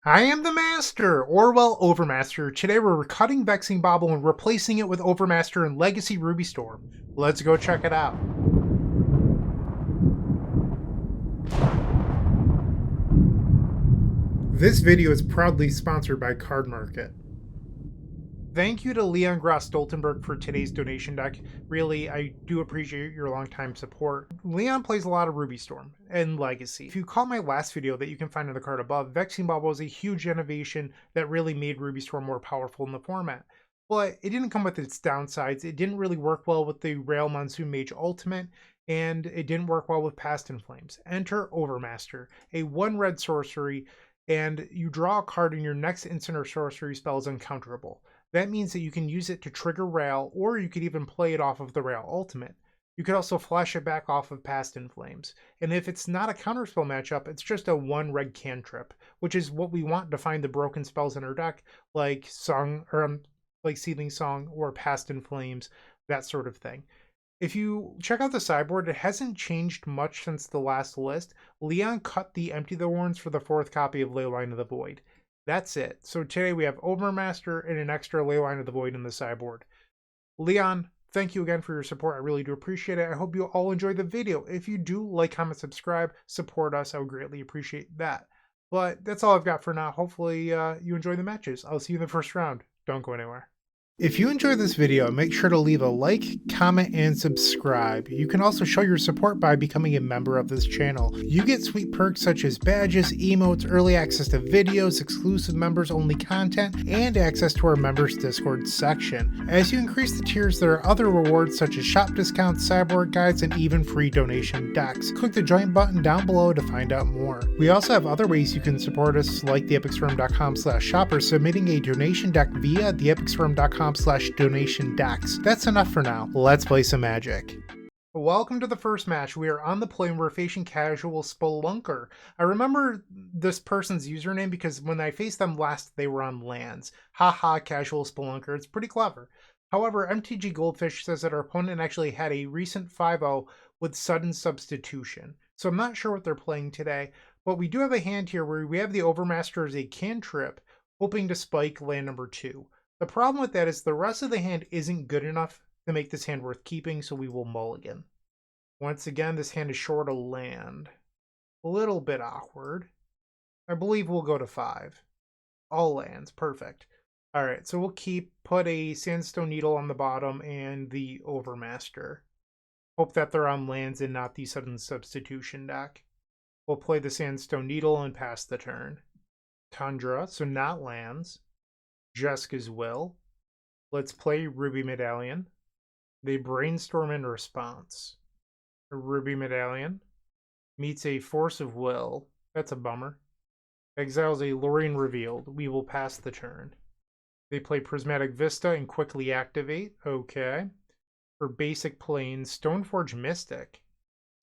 I am the Master, or well, Overmaster. Today we're cutting Vexing Bobble and replacing it with Overmaster and Legacy Ruby Storm. Let's go check it out. This video is proudly sponsored by Card Market. Thank you to Leon Gross Stoltenberg for today's donation deck. Really, I do appreciate your longtime support. Leon plays a lot of Ruby Storm and Legacy. If you caught my last video that you can find in the card above, Vexing Bobble was a huge innovation that really made Ruby Storm more powerful in the format. But it didn't come with its downsides. It didn't really work well with the Rail Monsoon Mage Ultimate, and it didn't work well with Past in Flames. Enter Overmaster, a 1-red sorcery, and you draw a card and your next instant or sorcery spell is uncounterable. That means that you can use it to trigger Rail, or you could even play it off of the Rail Ultimate. You could also flash it back off of Past in Flames. And if it's not a counterspell matchup, it's just a 1-red cantrip, which is what we want to find the broken spells in our deck, like like Seething Song or Past in Flames, that sort of thing. If you check out the sideboard, it hasn't changed much since the last list. Leon cut the Empty the Warrens for the 4th copy of Leyline of the Void. That's it. So today we have Overmaster and an extra Leyline of the Void in the sideboard. Leon, thank you again for your support. I really do appreciate it. I hope you all enjoy the video. If you do, like, comment, subscribe, support us. I would greatly appreciate that. But that's all I've got for now. Hopefully you enjoy the matches. I'll see you in the first round. Don't go anywhere. If you enjoyed this video, make sure to leave a like, comment, and subscribe. You can also show your support by becoming a member of this channel. You get sweet perks such as badges, emotes, early access to videos, exclusive members-only content, and access to our members Discord section. As you increase the tiers, there are other rewards such as shop discounts, sideboard guides, and even free donation decks. Click the join button down below to find out more. We also have other ways you can support us, like theepicstorm.com/shop or submitting a donation deck via theepicstorm.com/donation decks. That's enough for now. Let's play some Magic. Welcome to the first match. We are on the plane. We're facing Casual Spelunker. I remember this person's username because when I faced them last, they were on lands. Haha, Casual Spelunker. It's pretty clever. However, MTG Goldfish says that our opponent actually had a recent 5-0 with sudden substitution. So I'm not sure what they're playing today, but we do have a hand here where we have the Overmaster as a cantrip, hoping to spike land number 2. The problem with that is the rest of the hand isn't good enough to make this hand worth keeping, so we will mulligan. Once again, this hand is short a land. A little bit awkward. I believe we'll go to 5. All lands, perfect. Alright, so we'll put a Sandstone Needle on the bottom and the Overmaster. Hope that they're on lands and not the sudden substitution deck. We'll play the Sandstone Needle and pass the turn. Tundra, so not lands. Jeska's Will. Let's play Ruby Medallion. They brainstorm in response. A Ruby Medallion meets a Force of Will. That's a bummer. Exiles a Lorien Revealed. We will pass the turn. They play Prismatic Vista and quickly activate. Okay. For basic planes, Stoneforge Mystic.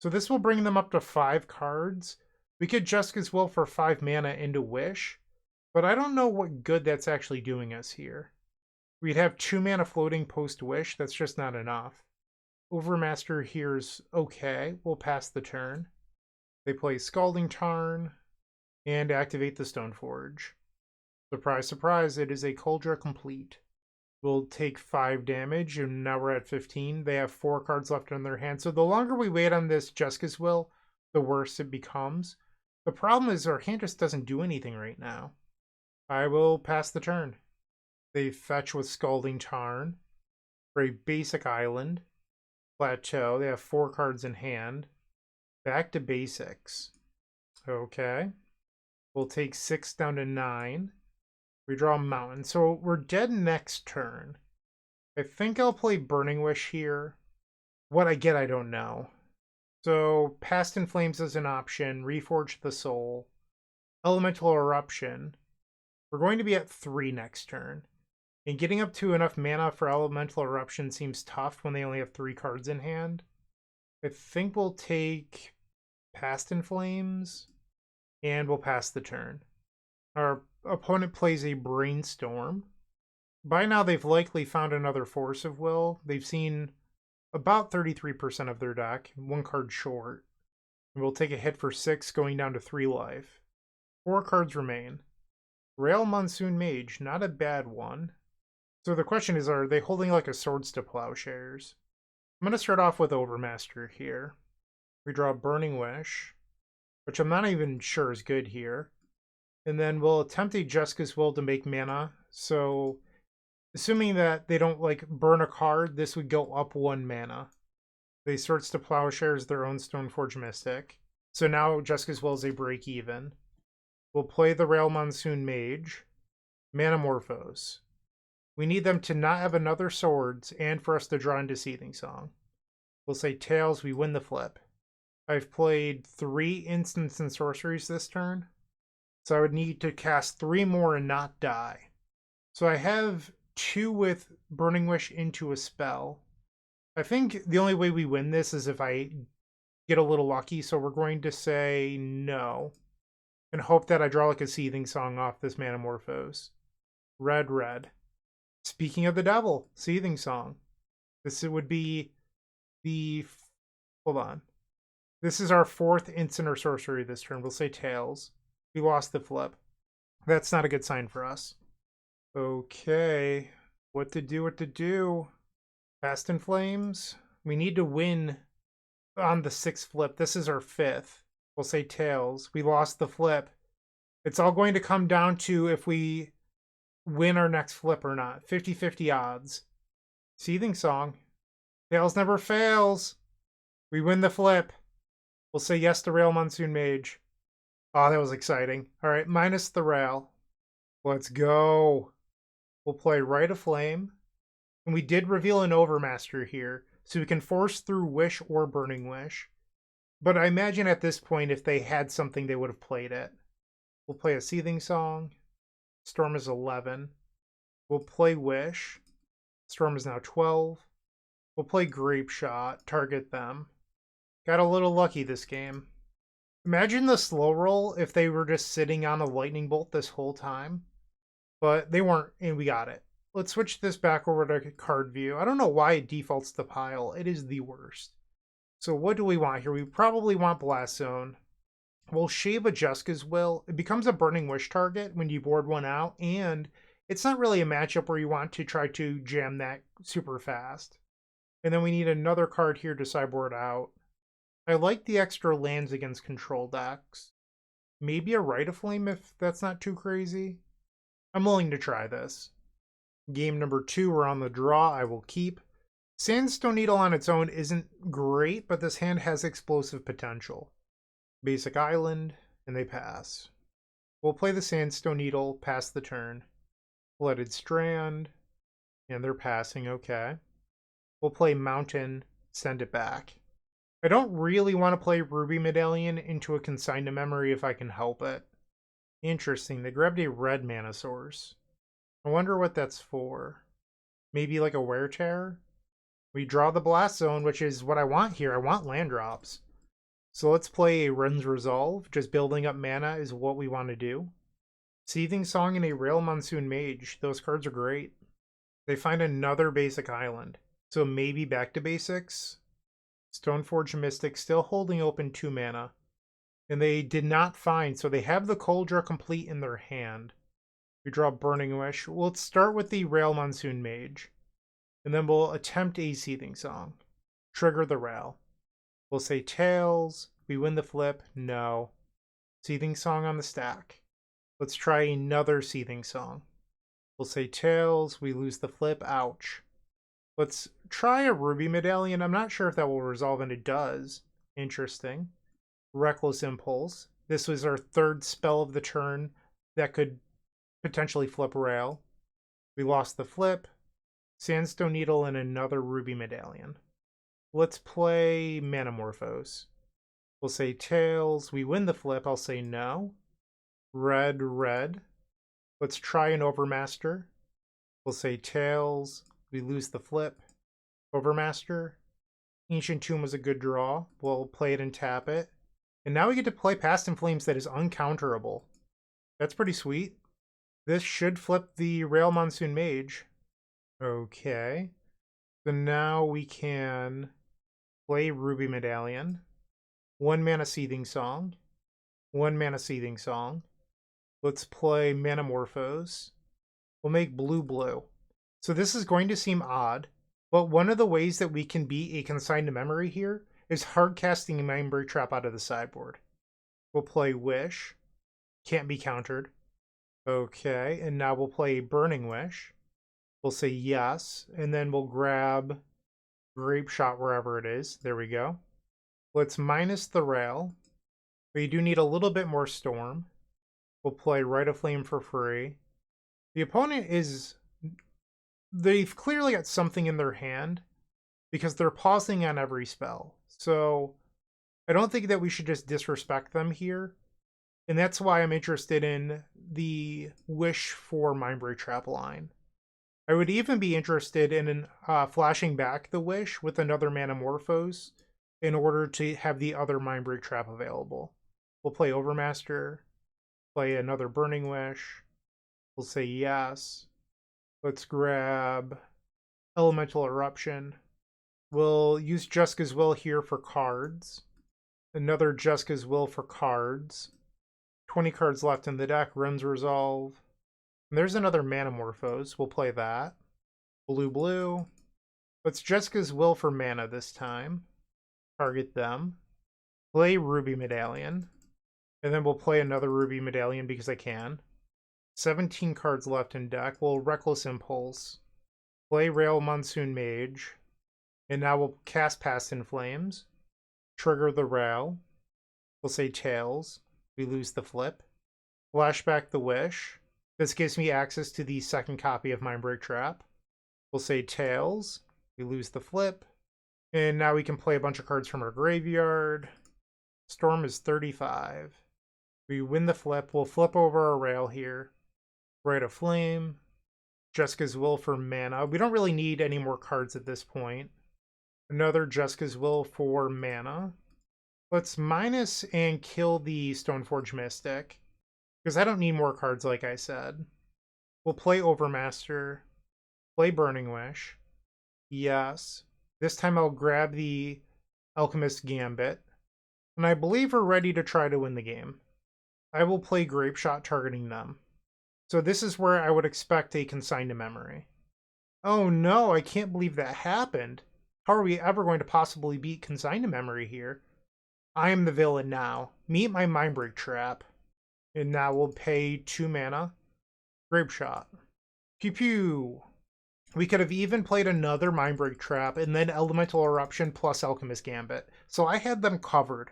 So this will bring them up to 5 cards. We could Jeska's Will for 5 mana into Wish. But I don't know what good that's actually doing us here. We'd have 2 mana floating post-Wish. That's just not enough. Overmaster here's okay. We'll pass the turn. They play Scalding Tarn and activate the Stoneforge. Surprise, surprise, it is a Kuldra complete. We'll take 5 damage, and now we're at 15. They have 4 cards left in their hand. So the longer we wait on this Jeska's Will, the worse it becomes. The problem is our hand just doesn't do anything right now. I will pass the turn. They fetch with Scalding Tarn for a basic island. Plateau. They have 4 cards in hand. Back to basics. Okay. We'll take 6 down to 9. We draw a mountain. So we're dead next turn. I think I'll play Burning Wish here. What I get, I don't know. So Past in Flames is an option. Reforge the Soul. Elemental Eruption. We're going to be at 3 next turn. And getting up to enough mana for Elemental Eruption seems tough when they only have 3 cards in hand. I think we'll take Past in Flames. And we'll pass the turn. Our opponent plays a Brainstorm. By now they've likely found another Force of Will. They've seen about 33% of their deck. 1 card short. And we'll take a hit for 6 going down to 3 life. 4 cards remain. Rail Monsoon Mage, not a bad one. So the question is, are they holding like a Swords to Plowshares? I'm going to start off with Overmaster here. We draw Burning Wish, which I'm not even sure is good here. And then we'll attempt a Jeska's Will to make mana. So assuming that they don't like burn a card, this would go up 1 mana. They Swords to Plowshares their own Stoneforge Mystic. So now Jeska's Will is a break even. We'll play the Rail Monsoon Mage. Manamorphose. We need them to not have another Swords and for us to draw into Seething Song. We'll say Tails, we win the flip. I've played 3 instants and sorceries this turn, so I would need to cast 3 more and not die. So I have 2 with Burning Wish into a spell. I think the only way we win this is if I get a little lucky, so we're going to say no. And hope that I draw like a Seething Song off this Manamorphose. Red, red. Speaking of the devil, Seething Song. This would be the... Hold on. This is our 4th instant or sorcery this turn. We'll say Tails. We lost the flip. That's not a good sign for us. Okay. What to do? Fast in Flames. We need to win on the 6th flip. This is our 5th. We'll say Tails. We lost the flip. It's all going to come down to if we win our next flip or not. 50-50 odds. Seething Song. Tails never fails. We win the flip. We'll say yes to Rail Monsoon Mage. Oh, that was exciting. All right, minus the Rail. Let's go. We'll play Rite of Flame. And we did reveal an Overmaster here, so we can force through Wish or Burning Wish. But I imagine at this point, if they had something, they would have played it. We'll play a Seething Song. Storm is 11. We'll play Wish. Storm is now 12. We'll play Grapeshot, target them. Got a little lucky this game. Imagine the slow roll if they were just sitting on a lightning bolt this whole time. But they weren't, and we got it. Let's switch this back over to card view. I don't know why it defaults to pile. It is the worst. So what do we want here? We probably want Blast Zone. We'll shave a Jeska's Will. It becomes a Burning Wish target when you board one out, and it's not really a matchup where you want to try to jam that super fast. And then we need another card here to sideboard out. I like the extra lands against control decks. Maybe a Rite of Flame if that's not too crazy. I'm willing to try this. Game number 2, we're on the draw. I will keep. Sandstone Needle on its own isn't great, but this hand has explosive potential. Basic Island, and they pass. We'll play the Sandstone Needle, pass the turn. Flooded Strand, and they're passing, okay. We'll play Mountain, send it back. I don't really want to play Ruby Medallion into a Consign to Memory if I can help it. Interesting, they grabbed a red mana source. I wonder what that's for. Maybe like a Wear Tear? We draw the Blast Zone, which is what I want here. I want land drops. So let's play a Wrenn's Resolve. Just building up mana is what we want to do. Seething Song and a Rail Monsoon Mage. Those cards are great. They find another basic island. So maybe back to basics. Stoneforge Mystic still holding open 2 mana. And they did not find, so they have the Coldra complete in their hand. We draw Burning Wish. Let's start with the Rail Monsoon Mage. And then we'll attempt a Seething Song. Trigger the Rail. We'll say Tails. We win the flip. No. Seething Song on the stack. Let's try another Seething Song. We'll say Tails. We lose the flip. Ouch. Let's try a Ruby Medallion. I'm not sure if that will resolve, and it does. Interesting. Reckless Impulse. This was our 3rd spell of the turn that could potentially flip Rail. We lost the flip. Sandstone Needle and another Ruby Medallion. Let's play Manamorphose. We'll say Tails. We win the flip. I'll say no. Red, red. Let's try an Overmaster. We'll say Tails. We lose the flip. Overmaster. Ancient Tomb was a good draw. We'll play it and tap it. And now we get to play Past in Flames that is uncounterable. That's pretty sweet. This should flip the Rail Monsoon Mage. Okay. So now we can play Ruby Medallion. 1 mana Seething Song. 1 mana Seething Song. Let's play Manamorphose. We'll make blue. So this is going to seem odd, but one of the ways that we can beat a consigned to memory here is hard casting a Mindbreak Trap out of the sideboard. We'll play Wish. Can't be countered. Okay, and now we'll play Burning Wish. We'll say yes, and then we'll grab Grapeshot wherever it is. There we go. Let's minus the rail. We do need a little bit more Storm. We'll play Rite of Flame for free. The opponent is... They've clearly got something in their hand because they're pausing on every spell. So I don't think that we should just disrespect them here. And that's why I'm interested in the Wish for Mindbreak Trap line. I would even be interested in flashing back the Wish with another Manamorphose in order to have the other Mindbreak Trap available. We'll play Overmaster, play another Burning Wish. We'll say yes. Let's grab Elemental Eruption. We'll use Jeska's Will here for cards. Another Jeska's Will for cards. 20 cards left in the deck. Wrenn's Resolve. And there's another Manamorphose. We'll play that. Blue. Let's Jeska's Will for mana this time. Target them. Play Ruby Medallion. And then we'll play another Ruby Medallion because I can. 17 cards left in deck. We'll Reckless Impulse. Play Rail Monsoon Mage. And now we'll cast Past in Flames. Trigger the Rail. We'll say Tails. We lose the flip. Flashback the Wish. This gives me access to the second copy of Mindbreak Trap. We'll say Tails. We lose the flip. And now we can play a bunch of cards from our graveyard. Storm is 35. We win the flip. We'll flip over our rail here. Rite of Flame. Jeska's Will for mana. We don't really need any more cards at this point. Another Jeska's Will for mana. Let's minus and kill the Stoneforge Mystic, because I don't need more cards like I said. We'll play Overmaster. Play Burning Wish. Yes. This time I'll grab the Alchemist Gambit. And I believe we're ready to try to win the game. I will play Grapeshot targeting them. So this is where I would expect a consign to memory. Oh no, I can't believe that happened. How are we ever going to possibly beat consign to memory here? I am the villain now. Meet my Mindbreak Trap. And now we'll pay 2 mana. Grapeshot. Pew pew. We could have even played another Mindbreak Trap and then Elemental Eruption plus Alchemist Gambit. So I had them covered.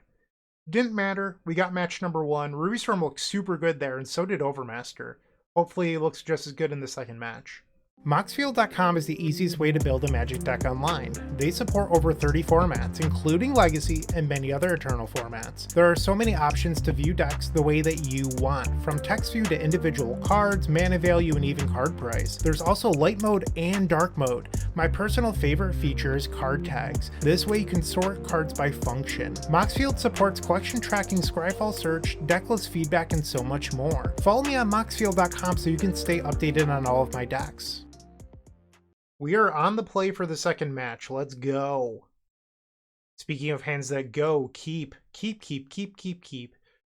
Didn't matter. We got match number 1. Ruby Storm looked super good there, and so did Overmaster. Hopefully it looks just as good in the second match. Moxfield.com is the easiest way to build a Magic deck online. They support over 30 formats, including Legacy and many other Eternal formats. There are so many options to view decks the way that you want, from text view to individual cards, mana value, and even card price. There's also light mode and dark mode. My personal favorite feature is card tags. This way you can sort cards by function. Moxfield supports collection tracking, Scryfall search, decklist feedback, and so much more. Follow me on Moxfield.com so you can stay updated on all of my decks. We are on the play for the second match. Let's go. Speaking of hands that go, keep.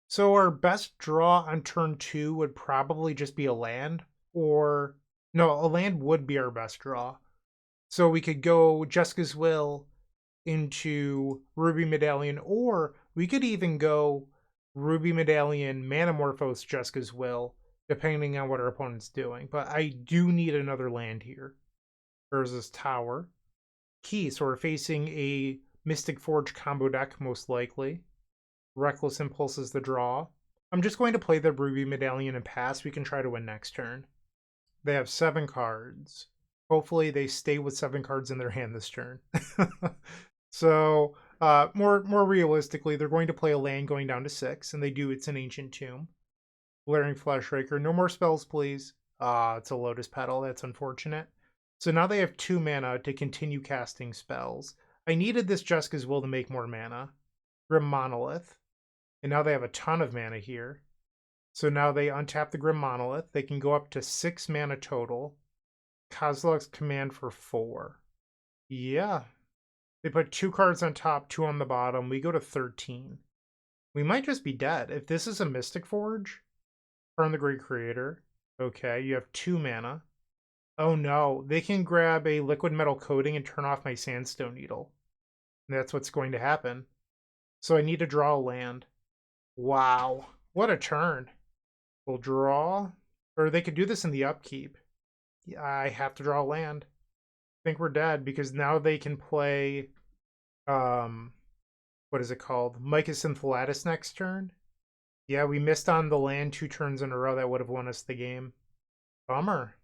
So our best draw on turn 2 would probably just be a land, or no, a land would be our best draw. So we could go Jeska's Will into Ruby Medallion, or we could even go Ruby Medallion, Manamorphose, Jeska's Will, depending on what our opponent's doing. But I do need another land here. There's this tower. Key, so we're facing a Mystic Forge combo deck, most likely. Reckless Impulse is the draw. I'm just going to play the Ruby Medallion and pass. We can try to win next turn. They have 7 cards. Hopefully they stay with 7 cards in their hand this turn. So, more realistically, they're going to play a land going down to 6, and they do. It's an Ancient Tomb. Blaring Flashraker. No more spells, please. It's a Lotus Petal. That's unfortunate. So now they have 2 mana to continue casting spells. I needed this Jeska's Will to make more mana. Grim Monolith. And now they have a ton of mana here. So now they untap the Grim Monolith. They can go up to 6 mana total. Kozilek's Command for 4. Yeah. They put 2 cards on top, 2 on the bottom. We go to 13. We might just be dead. If this is a Mystic Forge, From the Great Creator. Okay, you have 2 mana. Oh no, they can grab a liquid metal coating and turn off my Sandstone Needle. And that's what's going to happen. So I need to draw a land. Wow, what a turn. We'll draw, or they could do this in the upkeep. Yeah, I have to draw a land. I think we're dead because now they can play, what is it called? Mycosynth Lattice next turn. Yeah, we missed on the land 2 turns in a row. That would have won us the game. Bummer.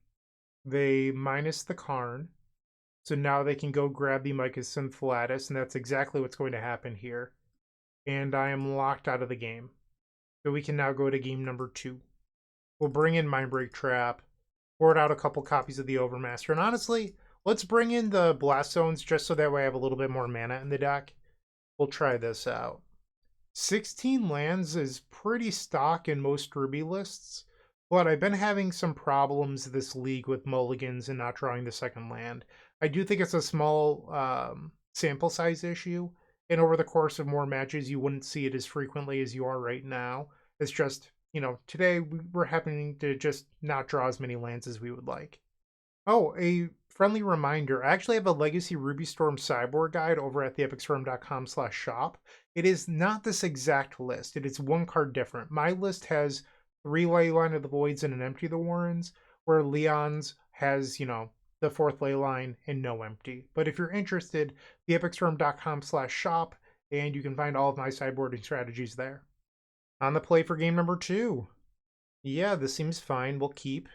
They minus the Karn. So now they can go grab the Mycosynth Lattice, and that's exactly what's going to happen here. And I am locked out of the game. So we can now go to game number 2. We'll bring in Mindbreak Trap, board out a couple copies of the Overmaster, and honestly, let's bring in the Blast Zones just so that way I have a little bit more mana in the deck. We'll try this out. 16 lands is pretty stock in most Ruby lists, but I've been having some problems this league with mulligans and not drawing the second land. I do think it's a small sample size issue, and over the course of more matches, you wouldn't see it as frequently as you are right now. It's just, you know, today we're happening to just not draw as many lands as we would like. Oh, a friendly reminder, I actually have a Legacy Ruby Storm sideboard guide over at theepicstorm.com/shop. It is not this exact list. It is 1 card different. My list has 3 Leyline of the Voids and an Empty the Warrens, where Leon's has, you know, the 4th Leyline and no Empty. But if you're interested, theepicstorm.com/shop, and you can find all of my sideboarding strategies there. On the play for game number 2. Yeah, this seems fine. We'll keep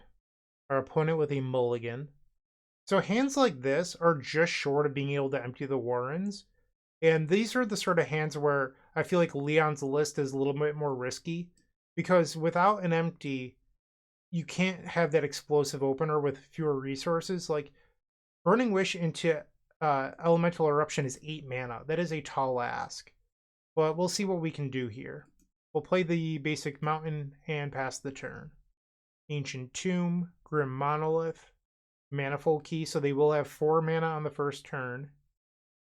our opponent with a mulligan. So hands like this are just short of being able to empty the Warrens. And these are the sort of hands where I feel like Leon's list is a little bit more risky. Because without an empty, you can't have that explosive opener with fewer resources. Like, Burning Wish into Elemental Eruption is 8 mana. That is a tall ask. But we'll see what we can do here. We'll play the basic mountain and pass the turn. Ancient Tomb, Grim Monolith, Manifold Key, so they will have 4 mana on the first turn.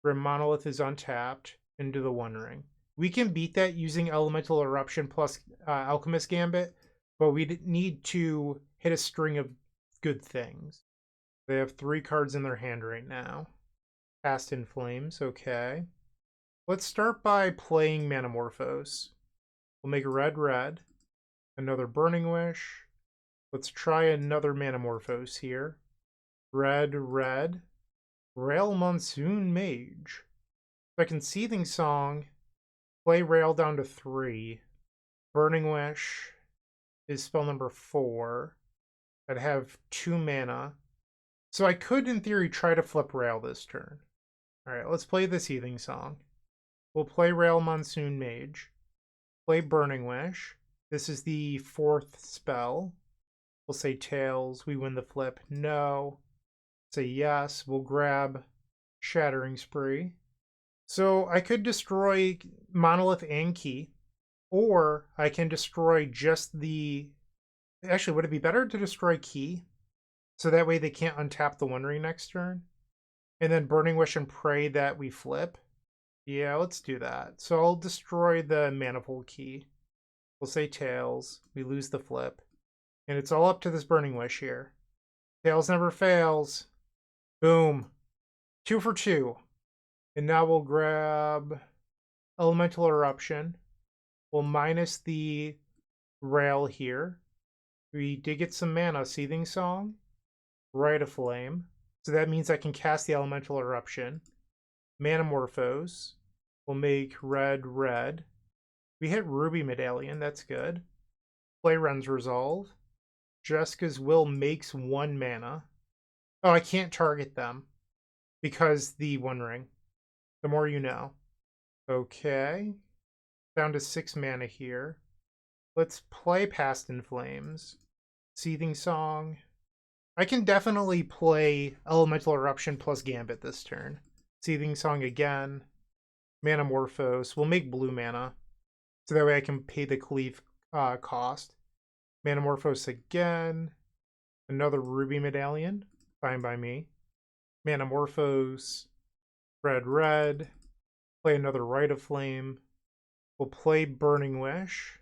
Grim Monolith is untapped into the One Ring. We can beat that using Elemental Eruption plus Alchemist Gambit, but we need to hit a string of good things. They have 3 cards in their hand right now. Cast in Flames, okay. Let's start by playing Manamorphose. We'll make red, another Burning Wish. Let's try another Manamorphose here. Red, Rail Monsoon Mage. If I can Seething Song, play Rail down to 3. Burning Wish is spell number 4. I'd have 2 mana. So I could, in theory, try to flip Rail this turn. Alright, let's play the Seething Song. We'll play Rail Monsoon Mage. Play Burning Wish. This is the 4th spell. We'll say tails. We win the flip. No. Say yes. We'll grab Shattering Spree. So I could destroy Monolith and Key. Or I can destroy just the... Actually, would it be better to destroy Key? So that way they can't untap the One Ring next turn? And then Burning Wish and pray that we flip? Yeah, let's do that. So I'll destroy the Manifold Key. We'll say tails. We lose the flip. And it's all up to this Burning Wish here. Tails never fails. Boom. 2 for 2. And now we'll grab Elemental Eruption. We'll minus the Rail here. We did get some mana. Seething Song. Rite of Flame. So that means I can cast the Elemental Eruption. Manamorphose. We'll make red. We hit Ruby Medallion. That's good. Play Wrenn's Resolve. Jeska's Will makes 1 mana. Oh, I can't target them because the One Ring. The more you know. Okay. Down to 6 mana here. Let's play Past in Flames. Seething Song. I can definitely play Elemental Eruption plus Gambit this turn. Seething Song again. Manamorphose. We'll make blue mana. So that way I can pay the cleave cost. Manamorphose again. Another Ruby Medallion. Fine by me. Manamorphose. Red. Play another Rite of Flame. We'll play Burning Wish.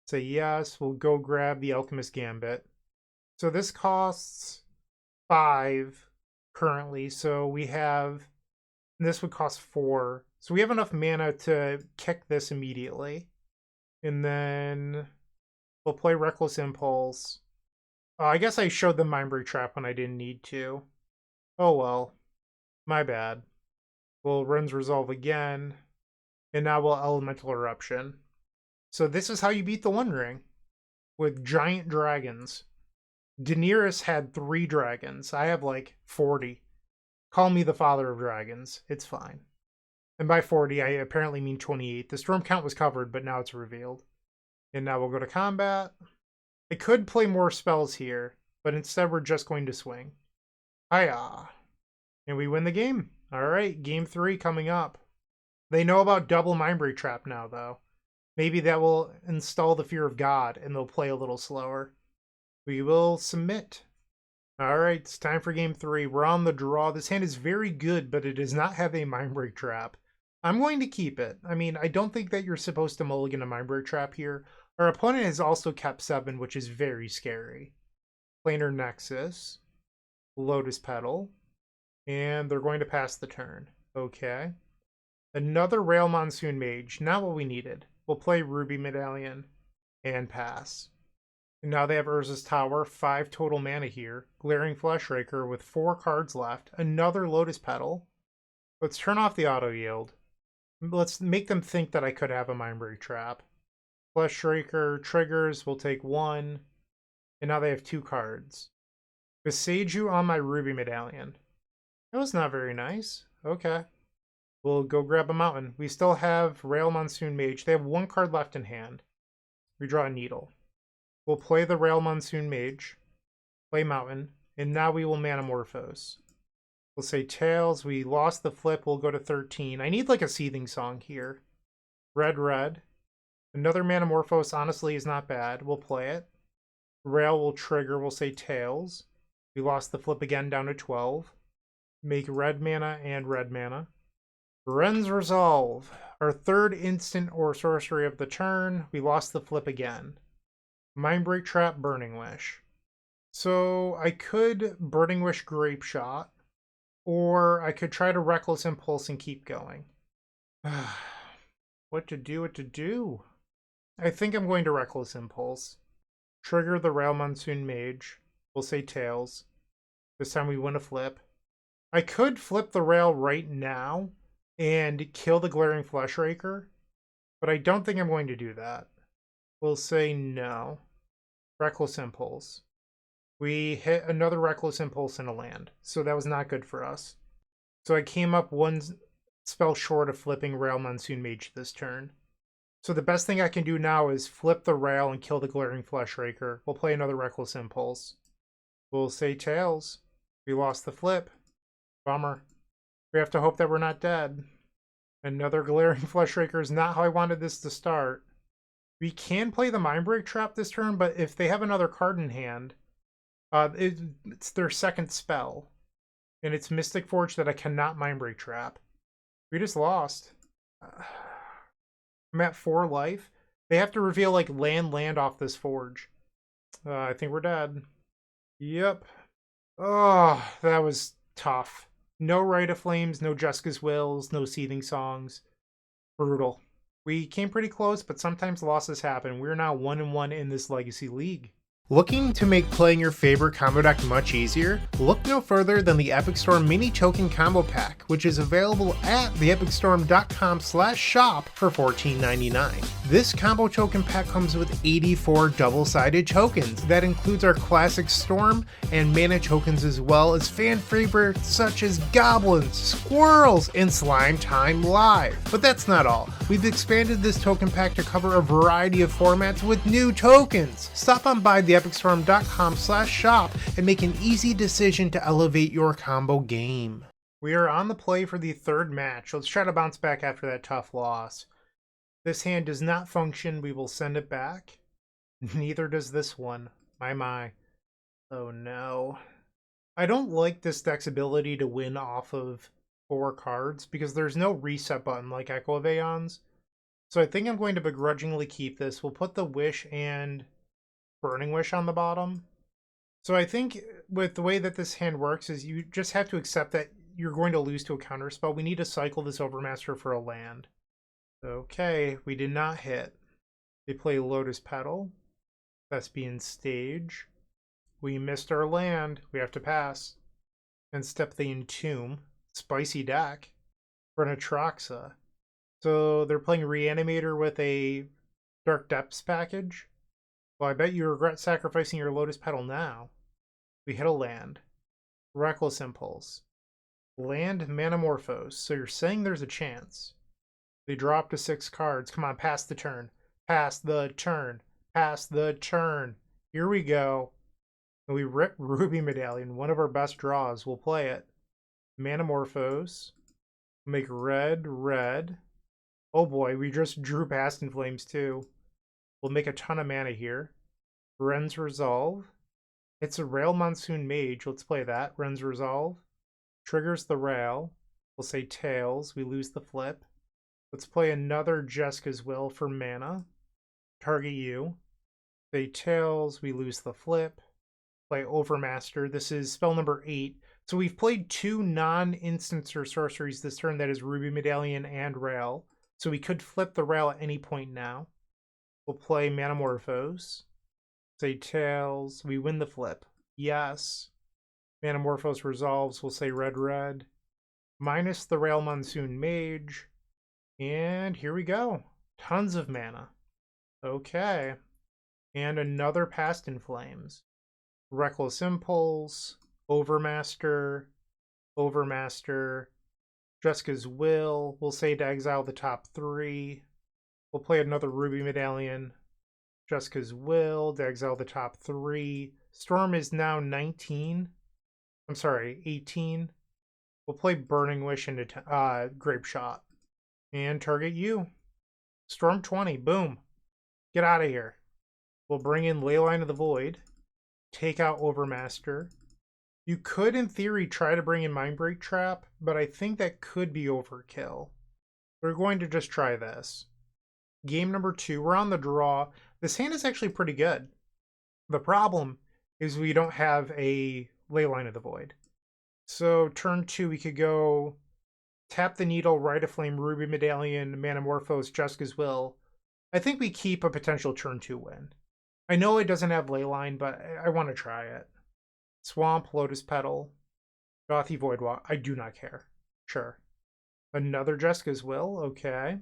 Say yes. We'll go grab the Alchemist Gambit. So this costs 5 currently. So we have, this would cost 4. So we have enough mana to kick this immediately. And then we'll play Reckless Impulse. I guess I showed the Mindbreak Trap when I didn't need to. Oh well. My bad. We'll Wrenn's Resolve again. And now we'll Elemental Eruption. So this is how you beat the One Ring. With giant dragons. Daenerys had 3 dragons. I have like 40. Call me the father of dragons. It's fine. And by 40, I apparently mean 28. The storm count was covered, but now it's revealed. And now we'll go to combat. I could play more spells here, but instead we're just going to swing. Hiya. And we win the game. Alright, game 3 coming up. They know about double Mindbreak Trap now, though. Maybe that will install the fear of God, and they'll play a little slower. We will submit. Alright, it's time for game 3. We're on the draw. This hand is very good, but it does not have a Mindbreak Trap. I'm going to keep it. I mean, I don't think that you're supposed to mulligan a Mindbreak Trap here. Our opponent has also kept 7, which is very scary. Planar Nexus. Lotus Petal. And they're going to pass the turn. Okay. Another Rail Monsoon Mage. Not what we needed. We'll play Ruby Medallion. And pass. And now they have Urza's Tower. 5 total mana here. Glaring Fleshraker with 4 cards left. Another Lotus Petal. Let's turn off the auto yield. Let's make them think that I could have a Mindbreak Trap. Fleshraker triggers. We'll take 1. And now they have 2 cards. Beseiju on my Ruby Medallion. That was not very nice. Okay. We'll go grab a mountain. We still have Rail Monsoon Mage. They have 1 card left in hand. We draw a Needle. We'll play the Rail Monsoon Mage. Play mountain. And now we will Manamorphose. We'll say Tails. We lost the flip. We'll go to 13. I need like a Seething Song here. Red, red. Another Manamorphose honestly is not bad. We'll play it. Rail will trigger. We'll say Tails. We lost the flip again down to 12. Make red mana and red mana. Wrenn's Resolve. Our 3rd instant or sorcery of the turn. We lost the flip again. Mindbreak Trap, Burning Wish. So I could Burning Wish Grapeshot. Or I could try to Reckless Impulse and keep going. What to do? I think I'm going to Reckless Impulse. Trigger the Rail Monsoon Mage. We'll say Tails. This time we win a flip. I could flip the Rail right now and kill the Glaring Fleshraker, but I don't think I'm going to do that. We'll say no. Reckless Impulse. We hit another Reckless Impulse in a land, so that was not good for us. So I came up 1 spell short of flipping Rail Monsoon Mage this turn. So the best thing I can do now is flip the Rail and kill the Glaring Fleshraker. We'll play another Reckless Impulse. We'll say Tails. We lost the flip. Bummer. We have to hope that we're not dead. Another Glaring Fleshraker is not how I wanted this to start. We can play the Mindbreak Trap this turn, but if they have another card in hand, it's their 2nd spell. And it's Mystic Forge that I cannot Mindbreak Trap. We just lost. I'm at 4 life. They have to reveal like land off this forge. I think we're dead. Yep. Oh, that was tough. No Rite of Flames, no Jeska's Wills, no Seething Songs. Brutal. We came pretty close, but sometimes losses happen. We're now 1-1 in this Legacy League. Looking to make playing your favorite combo deck much easier? Look no further than the Epic Storm Mini Token Combo Pack, which is available at theepicstorm.com/shop for $14.99. This combo token pack comes with 84 double-sided tokens. That includes our classic Storm and Mana tokens, as well as fan favorites such as Goblins, Squirrels, and Slime Time Live. But that's not all. We've expanded this token pack to cover a variety of formats with new tokens. Stop on by theepicstorm.com/shop and make an easy decision to elevate your combo game. We are on the play for the 3rd match. Let's try to bounce back after that tough loss. This hand does not function. We will send it back. Neither does this one. My. Oh no. I don't like this deck's ability to win off of 4 cards because there's no reset button like Echo of Aeons. So I think I'm going to begrudgingly keep this. We'll put the Wish and Burning Wish on the bottom. So I think with the way that this hand works is you just have to accept that you're going to lose to a counterspell. We need to cycle this Overmaster for a land. Okay, we did not hit. They play Lotus Petal. Thespian Stage. We missed our land. We have to pass. And step the Entomb. Spicy deck. For an Atraxa. So they're playing Reanimator with a Dark Depths package. Well, I bet you regret sacrificing your Lotus Petal now. We hit a land. Reckless Impulse. Land Manamorphose. So you're saying there's a chance. They drop to 6 cards. Come on, pass the turn. Pass the turn. Pass the turn. Here we go. And we rip Ruby Medallion. One of our best draws. We'll play it. Manamorphose. Make red, red. Oh boy, we just drew Past in Flames too. We'll make a ton of mana here. Wrenn's Resolve. It's a Rail Monsoon Mage. Let's play that. Wrenn's Resolve. Triggers the Rail. We'll say Tails. We lose the flip. Let's play another Jeska's Will for mana. Target you. Say Tails. We lose the flip. Play Overmaster. This is spell number 8. So we've played 2 non-instants or sorceries this turn. That is Ruby Medallion and Rail. So we could flip the Rail at any point now. We'll play Manamorphose. Say Tails. We win the flip. Yes. Manamorphose resolves. We'll say red, red. Minus the Rail Monsoon Mage. And here we go. Tons of mana. Okay. And another Past in Flames. Reckless Impulse. Overmaster. Overmaster. Jeska's Will. We'll say to exile the top 3. We'll play another Ruby Medallion. Jeska's Will. To exile the top 3. Storm is now 19. I'm sorry, 18. We'll play Burning Wish into Grapeshot. And target you. Storm 20. Boom. Get out of here. We'll bring in Leyline of the Void. Take out Overmaster. You could, in theory, try to bring in Mindbreak Trap, but I think that could be overkill. We're going to just try this. Game number 2. We're on the draw. This hand is actually pretty good. The problem is we don't have a Leyline of the Void. So turn 2, we could go Tap the Needle, Rite of Flame, Ruby Medallion, Manamorphose, Jeska's Will. I think we keep a potential turn 2 win. I know it doesn't have Leyline, but I want to try it. Swamp, Lotus Petal, Gothy Voidwalk. I do not care. Sure. Another Jeska's Will. Okay.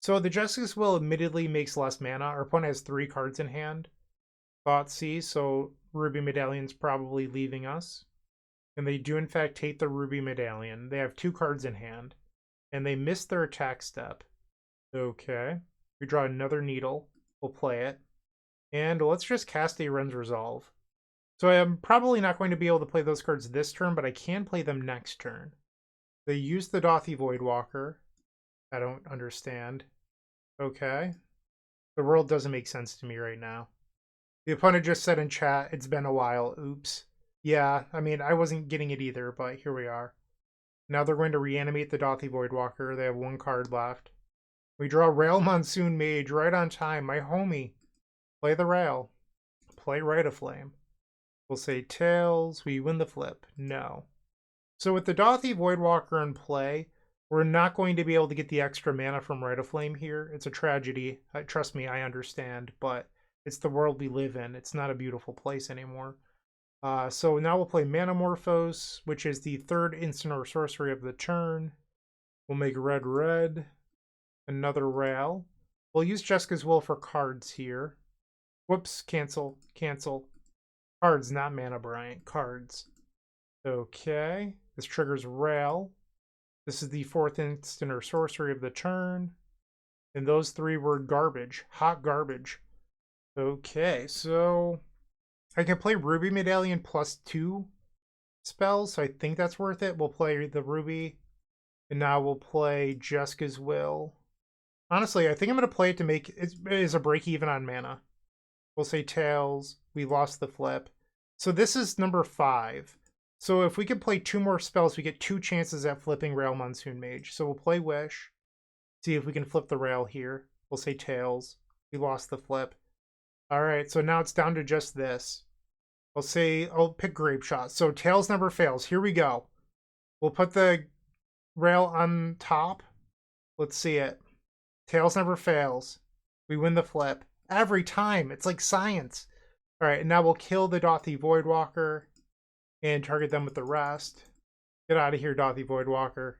So the Jeska's Will admittedly makes less mana. Our opponent has 3 cards in hand. Thoughtseize, so Ruby Medallion's probably leaving us. And they do in fact take the Ruby Medallion. They have 2 cards in hand. And they miss their attack step. Okay. We draw another Needle. We'll play it. And let's just cast a Wrenn's Resolve. So I'm probably not going to be able to play those cards this turn, but I can play them next turn. They use the Gothy Voidwalker. I don't understand. Okay. The world doesn't make sense to me right now. The opponent just said in chat, it's been a while. Oops. Yeah, I mean, I wasn't getting it either, but here we are. Now they're going to reanimate the Gothy Voidwalker. They have 1 card left. We draw Rail Monsoon Mage right on time. My homie. Play the Rail. Play Rite of Flame. We'll say Tails. We win the flip. No. So with the Gothy Voidwalker in play, we're not going to be able to get the extra mana from Rite of Flame here. It's a tragedy. Trust me, I understand, but it's the world we live in. It's not a beautiful place anymore. So now we'll play Manamorphose, which is the 3rd instant or sorcery of the turn. We'll make red, red. Another Rail. We'll use Jeska's Will for cards here. Whoops, cancel, cancel. Cards, not mana, Bryant. Cards. Okay. This triggers Rail. This is the 4th instant or sorcery of the turn. And those 3 were garbage. Hot garbage. Okay, so I can play Ruby Medallion plus 2 spells, so I think that's worth it. We'll play the Ruby. And now we'll play Jeska's Will. Honestly, I think I'm going to play it to make it as a break even on mana. We'll say Tails. We lost the flip. So this is number 5. So if we could play 2 more spells, we get 2 chances at flipping Rail Monsoon Mage. So we'll play Wish. See if we can flip the Rail here. We'll say tails. We lost the flip. All right, so now it's down to just this. I'll pick Grapeshot. So tails never fails. Here we go. We'll put the rail on top. Let's see it. Tails never fails. We win the flip. Every time. It's like science. All right, and now we'll kill the Dothy Voidwalker and target them with the rest. Get out of here, Dothy Voidwalker.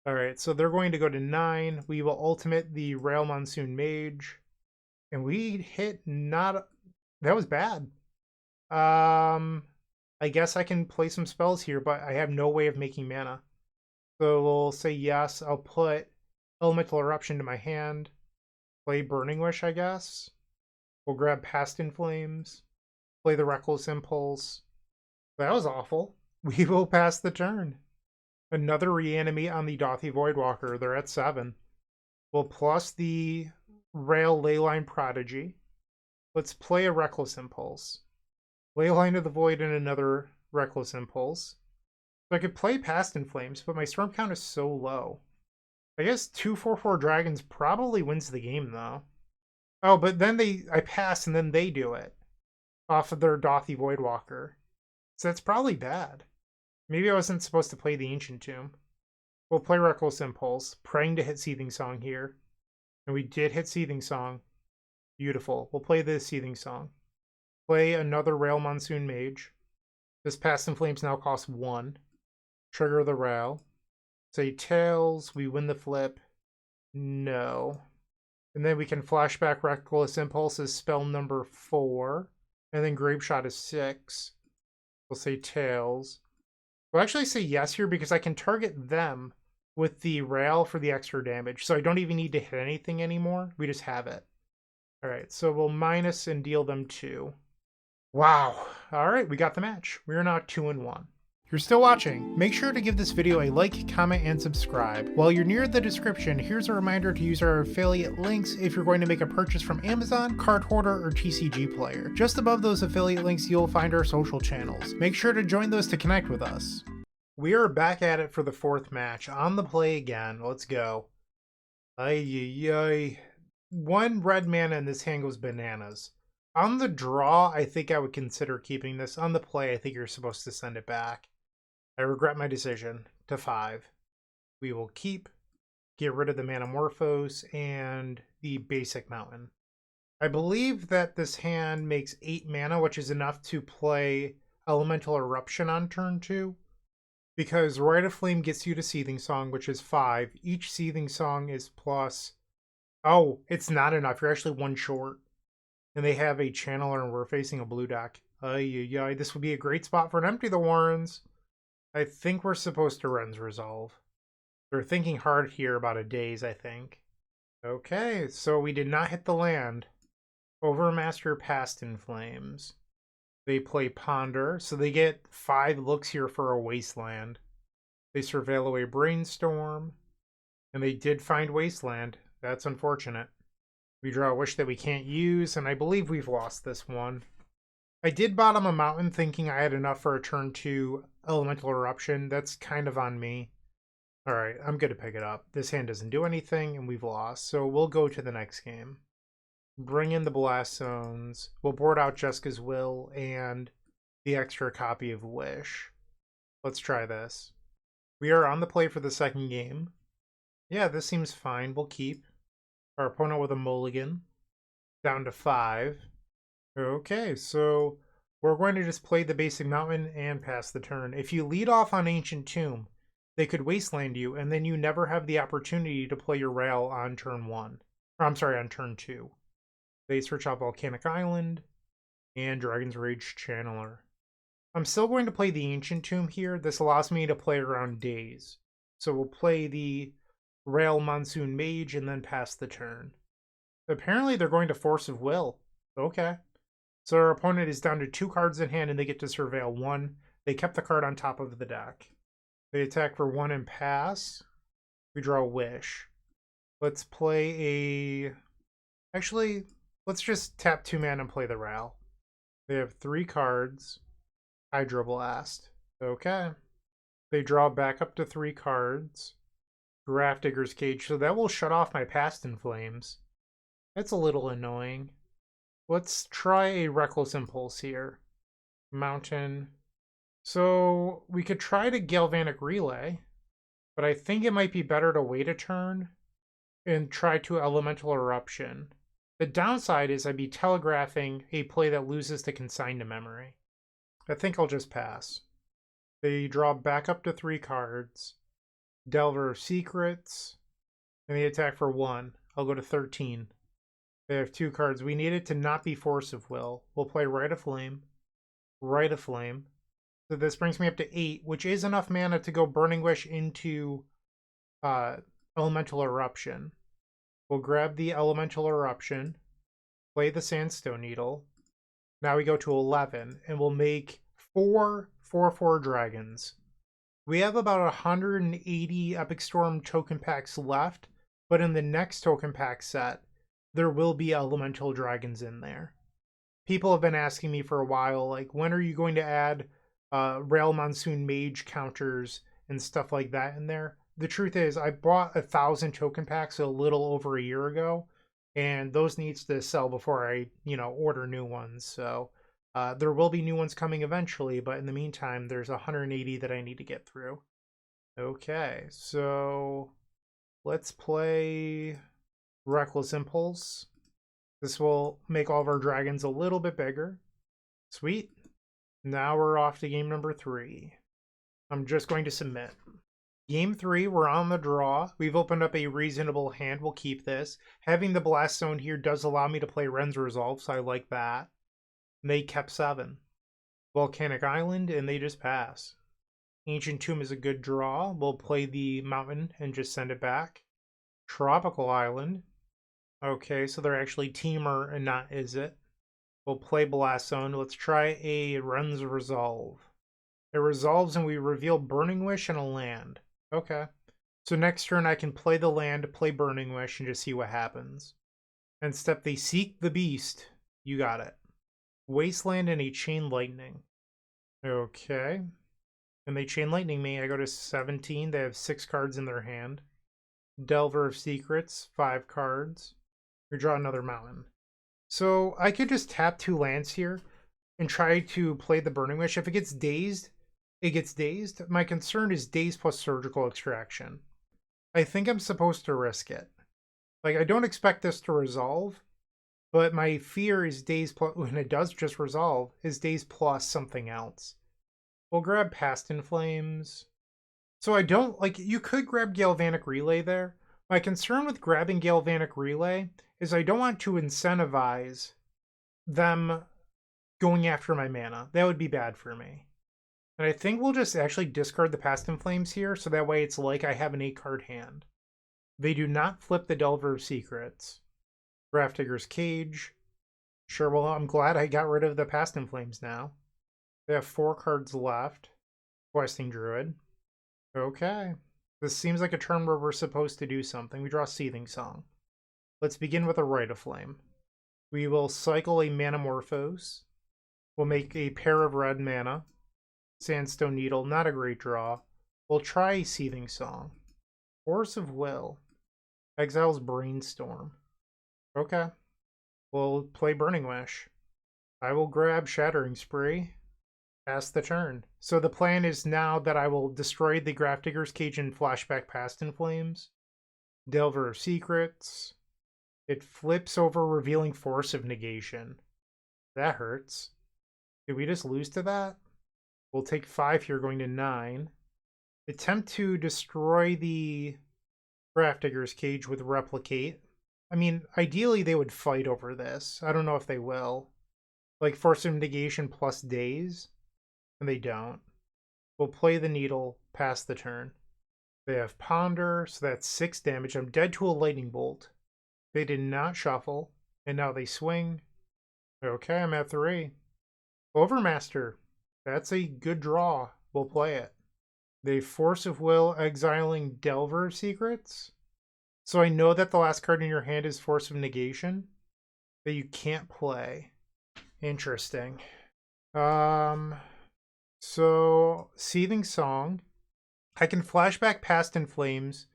All right, so they're going to go to 9. We will ultimate the Rail Monsoon Mage. And we hit not... That was bad. I guess I can play some spells here, but I have no way of making mana. So we'll say yes. I'll put Elemental Eruption to my hand. Play Burning Wish, I guess. We'll grab Past in Flames. Play the Reckless Impulse. That was awful. We will pass the turn. Another Reanimate on the Dothy Voidwalker. They're at 7. We'll plus the Rail Leyline Prodigy. Let's play a Reckless Impulse. Leyline of the Void and another Reckless Impulse. So I could play Past in Flames, but my storm count is so low. I guess 2/4/4 Dragons probably wins the game, though. Oh, but then I pass and then they do it. Off of their Dothy Voidwalker. So that's probably bad. Maybe I wasn't supposed to play the Ancient Tomb. We'll play Reckless Impulse, praying to hit Seething Song here. And we did hit Seething Song. Beautiful. We'll play the Seething Song. Play another Rail Monsoon Mage. This Past in Flames now costs 1. Trigger the Rail. Say tails. We win the flip. No. And then we can flashback Reckless Impulse as spell number 4. And then Grapeshot is 6. We'll say tails. We'll actually say yes here because I can target them with the rail for the extra damage. So I don't even need to hit anything anymore. We just have it. All right, so we'll minus and deal them 2. Wow. All right, we got the match. We are now 2-1. If you're still watching, make sure to give this video a like, comment, and subscribe. While you're near the description, here's a reminder to use our affiliate links if you're going to make a purchase from Amazon, Card Hoarder, or TCG Player. Just above those affiliate links, you'll find our social channels. Make sure to join those to connect with us. We are back at it for the 4th match. On the play again. Let's go. Ay. 1 red mana and this hand goes bananas. On the draw, I think I would consider keeping this. On the play, I think you're supposed to send it back. I regret my decision to 5. We will keep, get rid of the Manamorphose and the basic mountain. I believe that this hand makes 8 mana, which is enough to play Elemental Eruption on turn 2. Because Rite of Flame gets you to Seething Song, which is 5. Each Seething Song is plus... Oh, it's not enough. You're actually 1 short. And they have a Channeler and we're facing a blue deck. Ay. This would be a great spot for an Empty the Warrens. I think we're supposed to Wrenn's Resolve. They're thinking hard here about a daze, I think. Okay, so we did not hit the land. Overmaster Past in Flames. They play Ponder, so they get 5 looks here for a Wasteland. They surveil away Brainstorm. And they did find Wasteland. That's unfortunate. We draw a Wish that we can't use, and I believe we've lost this one. I did bottom a mountain thinking I had enough for a turn 2 Elemental Eruption. That's kind of on me. Alright, I'm going to pick it up. This hand doesn't do anything, and we've lost. So we'll go to the next game. Bring in the Blast Zones. We'll board out Jeska's Will and the extra copy of Wish. Let's try this. We are on the play for the second game. Yeah, this seems fine. We'll keep. Our opponent with a mulligan. Down to 5. Okay, so we're going to just play the basic mountain and pass the turn. If you lead off on Ancient Tomb, they could Wasteland you, and then you never have the opportunity to play your rail on turn 1. Or, I'm sorry, on turn 2. They search out Volcanic Island and Dragon's Rage Channeler. I'm still going to play the Ancient Tomb here. This allows me to play around days. So we'll play the Rail Monsoon Mage and then pass the turn. Apparently they're going to Force of Will. Okay. So our opponent is down to 2 cards in hand and they get to surveil 1. They kept the card on top of the deck. They attack for 1 and pass. We draw a Wish. Let's play a... Actually, let's just tap 2 mana and play the Rail. They have 3 cards. Hydroblast. Okay. They draw back up to 3 cards. Grafdigger's Cage. So that will shut off my Past in Flames. That's a little annoying. Let's try a Reckless Impulse here. Mountain. So we could try to Galvanic Relay, but I think it might be better to wait a turn and try to Elemental Eruption. The downside is I'd be telegraphing a play that loses to Consign to Memory. I think I'll just pass. They draw back up to 3 cards. Delver of Secrets. And they attack for 1. I'll go to 13. They have 2 cards. We need it to not be Force of Will. We'll play Rite of Flame. Rite of Flame. So this brings me up to 8, which is enough mana to go Burning Wish into Elemental Eruption. We'll grab the Elemental Eruption, play the Sandstone Needle. Now we go to 11, and we'll make 4 4/4 dragons. We have about 180 Epic Storm token packs left, but in the next token pack set, there will be elemental dragons in there. People have been asking me for a while, like, when are you going to add Rail Monsoon Mage counters and stuff like that in there? The truth is, I bought 1,000 token packs a little over a year ago, and those needs to sell before I, order new ones. So there will be new ones coming eventually, but in the meantime, there's 180 that I need to get through. Okay, so let's play Reckless Impulse. This will make all of our dragons a little bit bigger. Sweet. Now we're off to game number 3. I'm just going to submit. Game 3, we're on the draw. We've opened up a reasonable hand. We'll keep this. Having the Blast Zone here does allow me to play Wrenn's Resolve, so I like that. And they kept 7. Volcanic Island, and they just pass. Ancient Tomb is a good draw. We'll play the Mountain and just send it back. Tropical Island. Okay, so they're actually Temur and not Izzet. We'll play Blast Zone. Let's try a Wren's Resolve. It resolves and we reveal Burning Wish and a land. Okay. So next turn I can play the land, play Burning Wish, and just see what happens. And step they Seek the Beast. You got it. Wasteland and a Chain Lightning. Okay. And they Chain Lightning me. I go to 17. They have 6 cards in their hand. Delver of Secrets, 5 cards. We draw another mountain. So I could just tap 2 lands here and try to play the Burning Wish. If it gets dazed, it gets dazed. My concern is daze plus Surgical Extraction. I think I'm supposed to risk it. Like, I don't expect this to resolve, but my fear is daze plus, when it does just resolve, is daze plus something else. We'll grab Past in Flames. So I don't, like, you could grab Galvanic Relay there. My concern with grabbing Galvanic Relay is I don't want to incentivize them going after my mana. That would be bad for me. And I think we'll just actually discard the Past in Flames here, so that way it's like I have an 8-card hand. They do not flip the Delver of Secrets. Grafdigger's Cage. Sure, well, I'm glad I got rid of the Past in Flames now. They have 4 cards left. Questing Druid. Okay. This seems like a turn where we're supposed to do something. We draw Seething Song. Let's begin with a Rite of Flame. We will cycle a Manamorphose. We'll make a pair of red mana. Sandstone Needle, not a great draw. We'll try Seething Song. Force of Will. Exiles Brainstorm. Okay. We'll play Burning Wish. I will grab Shattering Spree. Pass the turn. So the plan is now that I will destroy the Grafdigger's Cage and flashback Past in Flames. Delver of Secrets. It flips over, revealing Force of Negation. That hurts. Did we just lose to that? We'll take 5 here, going to 9. Attempt to destroy the Grafdigger's Cage with Replicate. I mean, ideally they would fight over this. I don't know if they will. Like Force of Negation plus Daze. And they don't. We'll play the Needle, pass the turn. They have Ponder, so that's 6 damage. I'm dead to a Lightning Bolt. They did not shuffle, and now they swing. Okay, I'm at 3. Overmaster. That's a good draw. We'll play it. They Force of Will, exiling Delver of Secrets. So I know that the last card in your hand is Force of Negation that you can't play. Interesting. So Seething Song. I can flashback Past in Flames,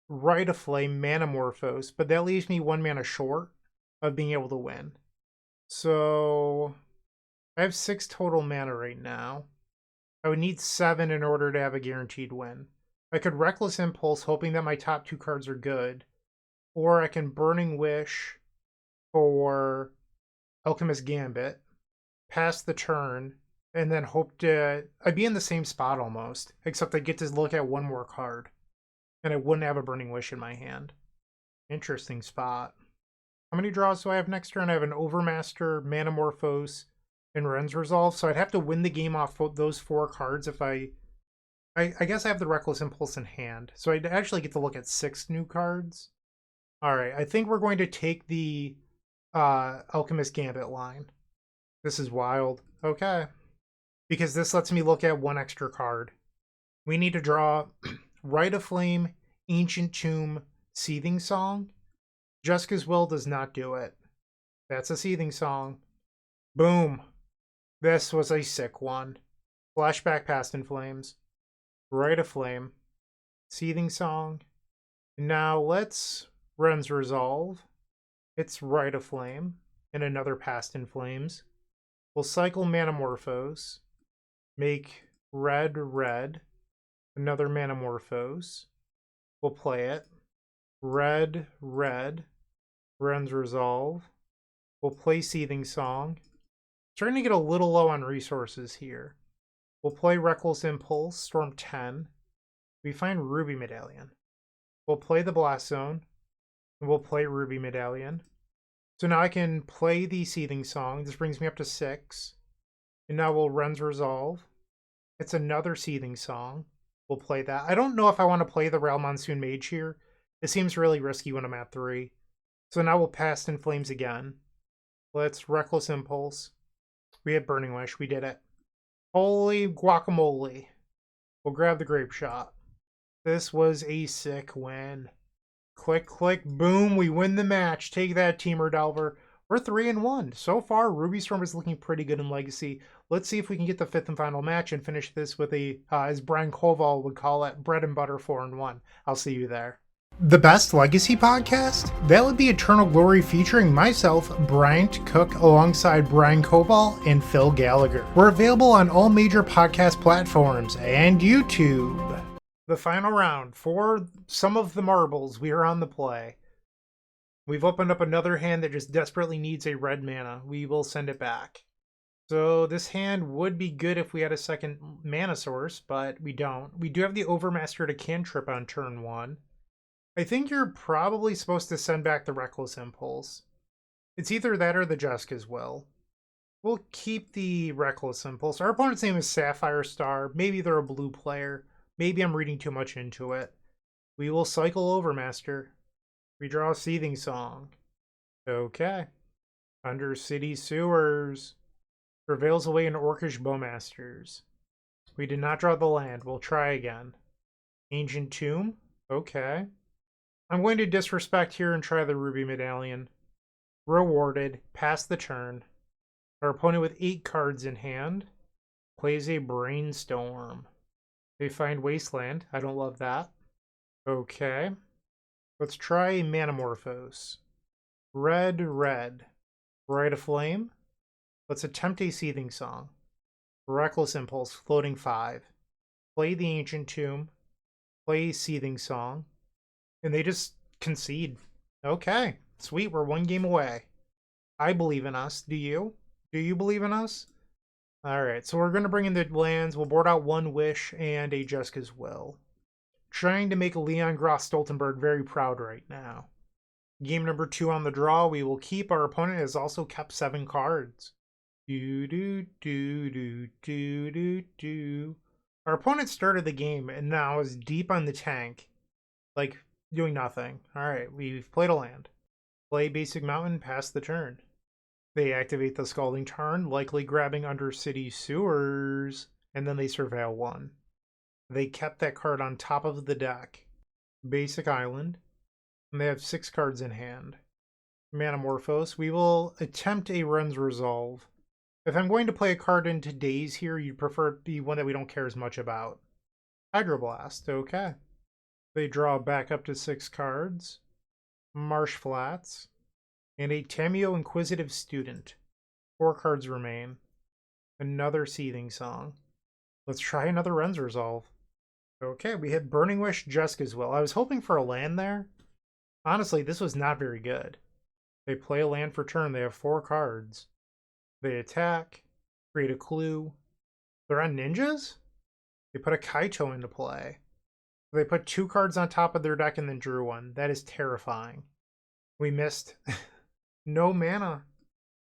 Rite of Flame, Manamorphose, but that leaves me 1 mana short. of being able to win. So I have 6 total mana right now. I would need 7 in order to have a guaranteed win. I could Reckless Impulse, hoping that my top 2 cards are good, or I can Burning Wish for Alchemist Gambit, pass the turn, and then hope to... I'd be in the same spot almost, except I get to look at one more card, and I wouldn't have a Burning Wish in my hand. Interesting spot. How many draws do I have next turn? I have an Overmaster, Manamorphose, and Wrenn's Resolve, so I'd have to win the game off those 4 cards if I guess I have the Reckless Impulse in hand, so I'd actually get to look at 6 new cards. Alright, I think we're going to take the Alchemist Gambit line. This is wild. Okay. Because this lets me look at 1 extra card. We need to draw Rite of Flame, Ancient Tomb, Seething Song. Jeska's Will does not do it. That's a Seething Song. Boom. This was a sick one. Flashback Past in Flames. Rite of Flame. Seething Song. Now let's Wrenn's Resolve. It's Rite of Flame. And another Past in Flames. We'll cycle Manamorphose. Make red, red. Another Manamorphose. We'll play it. Red, red. Wrenn's Resolve. We'll play Seething Song. Starting to get a little low on resources here. We'll play Reckless Impulse, Storm 10. We find Ruby Medallion. We'll play the Blast Zone. And we'll play Ruby Medallion. So now I can play the Seething Song. This brings me up to 6. And now we'll Wrenn's Resolve. It's another Seething Song. We'll play that. I don't know if I want to play the Realm Monsoon Mage here. It seems really risky when I'm at 3. So now we'll Past in Flames again. Let's Reckless Impulse. We had Burning Wish. We did it. Holy guacamole. We'll grab the Grapeshot. This was a sick win. Click, click, boom. We win the match. Take that, Temur Delver. We're 3-1. So far, Ruby Storm is looking pretty good in Legacy. Let's see if we can get the 5th and final match and finish this with a, as Brian Koval would call it, bread and butter 4-1. I'll see you there. The best Legacy podcast? That would be Eternal Glory featuring myself, Bryant Cook, alongside Brian Koval and Phil Gallagher. We're available on all major podcast platforms and YouTube. The final round. For some of the marbles, we are on the play. We've opened up another hand that just desperately needs a red mana. We will send it back. So this hand would be good if we had a second mana source, but we don't. We do have the Overmaster to cantrip on turn 1. I think you're probably supposed to send back the Reckless Impulse. It's either that or the Jeska's Will. We'll keep the Reckless Impulse. Our opponent's name is Sapphire Star. Maybe they're a blue player. Maybe I'm reading too much into it. We will cycle Overmaster. We draw a Seething Song. Okay. Undercity Sewers. Prevails away in Orcish Bowmasters. We did not draw the land. We'll try again. Ancient Tomb. Okay. I'm going to disrespect here and try the Ruby Medallion. Rewarded. Pass the turn. Our opponent with 8 cards in hand plays a Brainstorm. They find Wasteland. I don't love that. Okay. Let's try a Manamorphose. Red, red. Rite of Flame. Let's attempt a Seething Song. Reckless Impulse, floating 5. Play the Ancient Tomb. Play Seething Song. And they just concede. Okay. Sweet, we're 1 game away. I believe in us. Do you? Do you believe in us? Alright, so we're going to bring in the lands. We'll board out 1 Wish and a Jeska's Will. Trying to make Leon Gross Stoltenberg very proud right now. Game number 2 on the draw. We will keep. Our opponent has also kept 7 cards. Our opponent started the game and now is deep on the tank. Like, doing nothing. Alright, we've played a land. Play Basic Mountain, pass the turn. They activate the Scalding Tarn, likely grabbing Undercity Sewers, and then they Surveil 1. They kept that card on top of the deck. Basic Island, and they have 6 cards in hand. Manamorphose, we will attempt a Wrenn's Resolve. If I'm going to play a card into Daze here, you'd prefer it be one that we don't care as much about. Hydroblast, okay. They draw back up to 6 cards. Marsh Flats. And a Tamio Inquisitive Student. 4 cards remain. Another Seething Song. Let's try another Wrenn's Resolve. Okay, we hit Burning Wish, Jeska's Will. I was hoping for a land there. Honestly, this was not very good. They play a land for turn. They have 4 cards. They attack, create a clue. They're on ninjas? They put a Kaito into play. They put 2 cards on top of their deck and then drew 1. That is terrifying. We missed. No mana.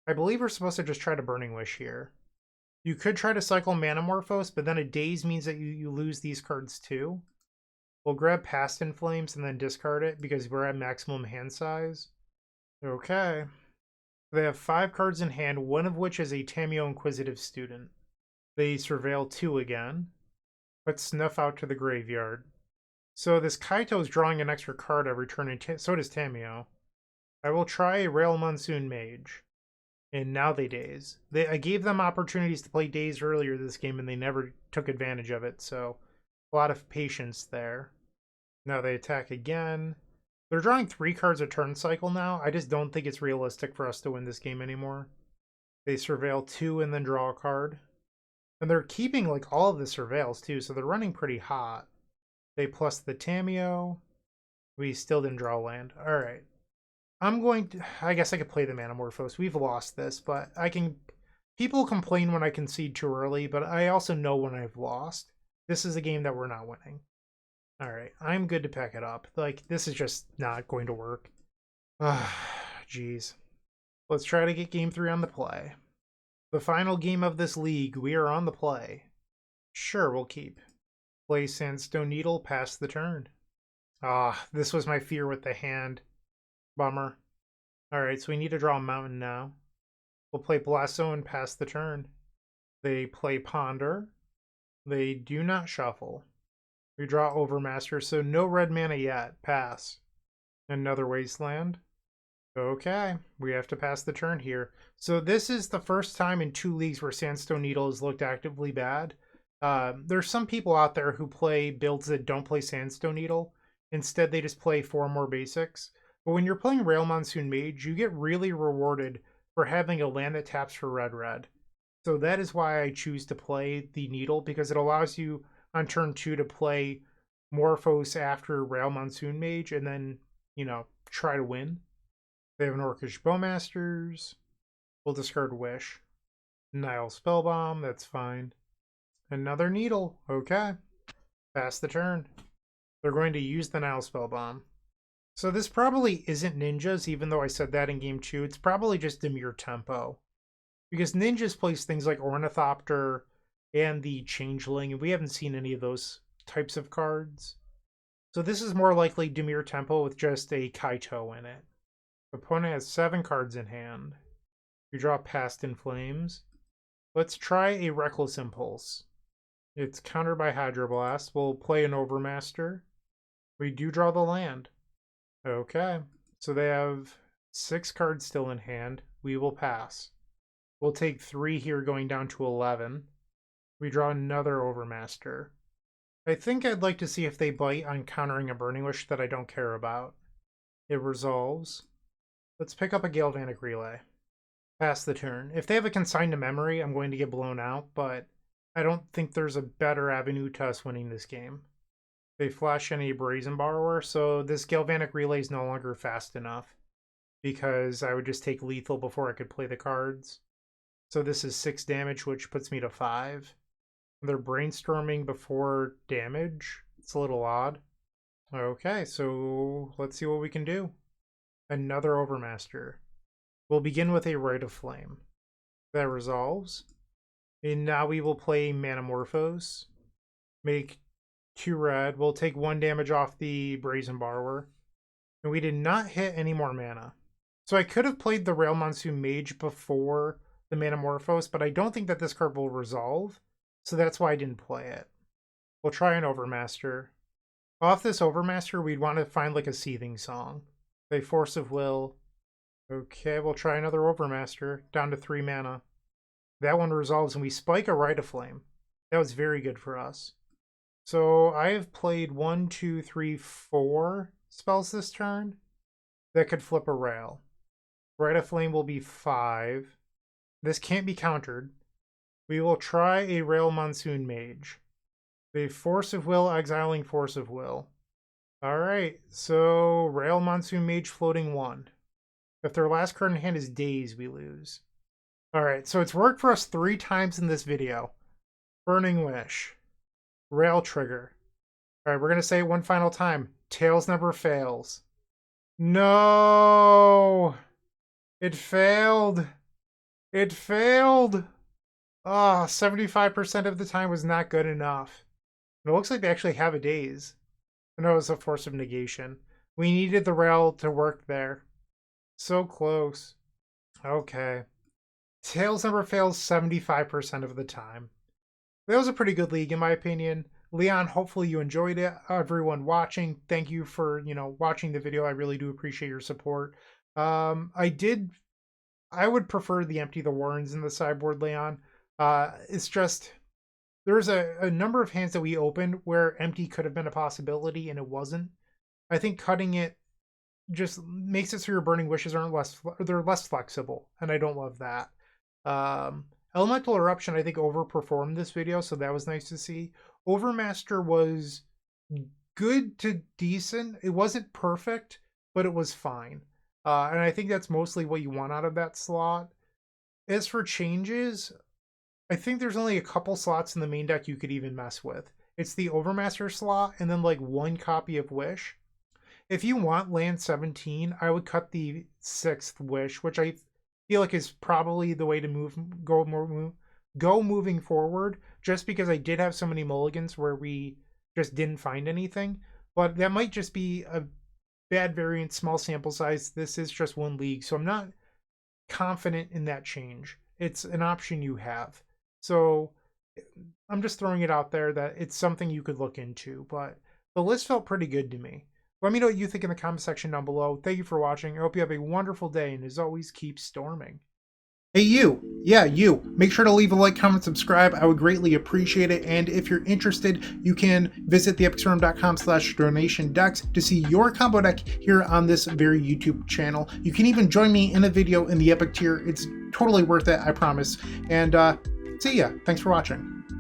I believe we're supposed to just try to Burning Wish here. You could try to cycle Manamorphose, but then a Daze means that you lose these cards too. We'll grab Past in Flames and then discard it because we're at maximum hand size. Okay. They have 5 cards in hand, one of which is a Tamio Inquisitive Student. They Surveil 2 again. Put Snuff out to the graveyard. So this Kaito is drawing an extra card every turn, and so does Tamio. I will try a Rail Monsoon Mage. And now they Daze. I gave them opportunities to play Daze earlier this game, and they never took advantage of it, so a lot of patience there. Now they attack again. They're drawing 3 cards a turn cycle now. I just don't think it's realistic for us to win this game anymore. They Surveil 2 and then draw a card. And they're keeping like all of the Surveils too, so they're running pretty hot. They plus the Tamio. We still didn't draw land. Alright. I'm going to... I guess I could play the Manamorphose. We've lost this, but I can... People complain when I concede too early, but I also know when I've lost. This is a game that we're not winning. Alright, I'm good to pack it up. Like, this is just not going to work. Jeez. Let's try to get game 3 on the play. The final game of this league, we are on the play. Sure, we'll keep. Play Sandstone Needle, pass the turn. This was my fear with the hand. Bummer. Alright, so we need to draw a mountain now. We'll play Blasto and pass the turn. They play Ponder. They do not shuffle. We draw Overmaster, so no red mana yet. Pass. Another Wasteland. Okay, we have to pass the turn here. So this is the first time in 2 leagues where Sandstone Needle has looked actively bad. There's some people out there who play builds that don't play Sandstone Needle. Instead, they just play 4 more basics. But when you're playing Rail Monsoon Mage, you get really rewarded for having a land that taps for red-red. So that is why I choose to play the Needle, because it allows you on turn 2 to play Morphos after Rail Monsoon Mage and then, you know, try to win. They have an Orcish Bowmasters. We'll discard Wish. Nile Spellbomb, that's fine. Another Needle, okay. Pass the turn. They're going to use the Nile Spellbomb. So this probably isn't ninjas, even though I said that in game 2. It's probably just Dimir tempo. Because ninjas plays things like Ornithopter and the Changeling, and we haven't seen any of those types of cards. So this is more likely Dimir tempo with just a Kaito in it. Opponent has 7 cards in hand. We draw Past in Flames. Let's try a Reckless Impulse. It's countered by Hydroblast. We'll play an Overmaster. We do draw the land. Okay, so they have 6 cards still in hand. We will pass. We'll take 3 here, going down to 11. We draw another Overmaster. I think I'd like to see if they bite on countering a Burning Wish that I don't care about. It resolves. Let's pick up a Galvanic Relay. Pass the turn. If they have a Consign to Memory, I'm going to get blown out, but I don't think there's a better avenue to us winning this game. They flash in a Brazen Borrower, so this Galvanic Relay is no longer fast enough because I would just take lethal before I could play the cards. So this is 6 damage, which puts me to 5. They're brainstorming before damage. It's a little odd. Okay, so let's see what we can do. Another Overmaster. We'll begin with a Rite of Flame. That resolves. And now we will play Manamorphose. Make 2 red. We'll take 1 damage off the Brazen Borrower. And we did not hit any more mana. So I could have played the Rail Monsoon Mage before the Manamorphose, but I don't think that this card will resolve. So that's why I didn't play it. We'll try an Overmaster. Off this Overmaster, we'd want to find like a Seething Song. They Force of Will. Okay, we'll try another Overmaster. Down to 3 mana. That one resolves and we spike a Rite of Flame. That was very good for us. So I have played 1, 2, 3, 4 spells this turn that could flip a rail. Rite of Flame will be 5. This can't be countered. We will try a Rail Monsoon Mage. A Force of Will, exiling Force of Will. Alright, so Rail Monsoon Mage floating 1. If their last card in hand is Daze, we lose. Alright, so it's worked for us 3 times in this video. Burning Wish. Rail Trigger. Alright, we're going to say it one final time. Tails never fails. No! It failed! It failed! Ah, 75% of the time was not good enough. And it looks like they actually have a Daze. No, it was a Force of Negation. We needed the rail to work there. So close. Okay. Tails never fails 75% of the time. That was a pretty good league in my opinion. Leon, hopefully you enjoyed it. Everyone watching, thank you for, watching the video. I really do appreciate your support. I would prefer the Empty the Warrens in the sideboard, Leon. It's just, there's a number of hands that we opened where empty could have been a possibility and it wasn't. I think cutting it just makes it so your Burning Wishes they're less flexible, and I don't love that. Elemental Eruption, I think, overperformed this video, so that was nice to see. Overmaster was good to decent. It wasn't perfect, but it was fine. And I think that's mostly what you want out of that slot. As for changes, I think there's only a couple slots in the main deck you could even mess with. It's the Overmaster slot and then like 1 copy of Wish. If you want land 17, I would cut the 6th Wish, which I feel like is probably the way to go moving forward, just because I did have so many mulligans where we just didn't find anything. But that might just be a bad variant, small sample size. This is just 1 league, so I'm not confident in that change. It's an option you have. So I'm just throwing it out there that it's something you could look into, but the list felt pretty good to me. Let me know what you think in the comment section down below. Thank you for watching. I hope you have a wonderful day, and as always, keep storming. Hey you, yeah you, make sure to leave a like, comment, subscribe. I would greatly appreciate it. And if you're interested, you can visit theepicstorm.com/donation-decks to see your combo deck here on this very YouTube channel. You can even join me in a video in the Epic tier. It's totally worth it, I promise. And see ya. Thanks for watching.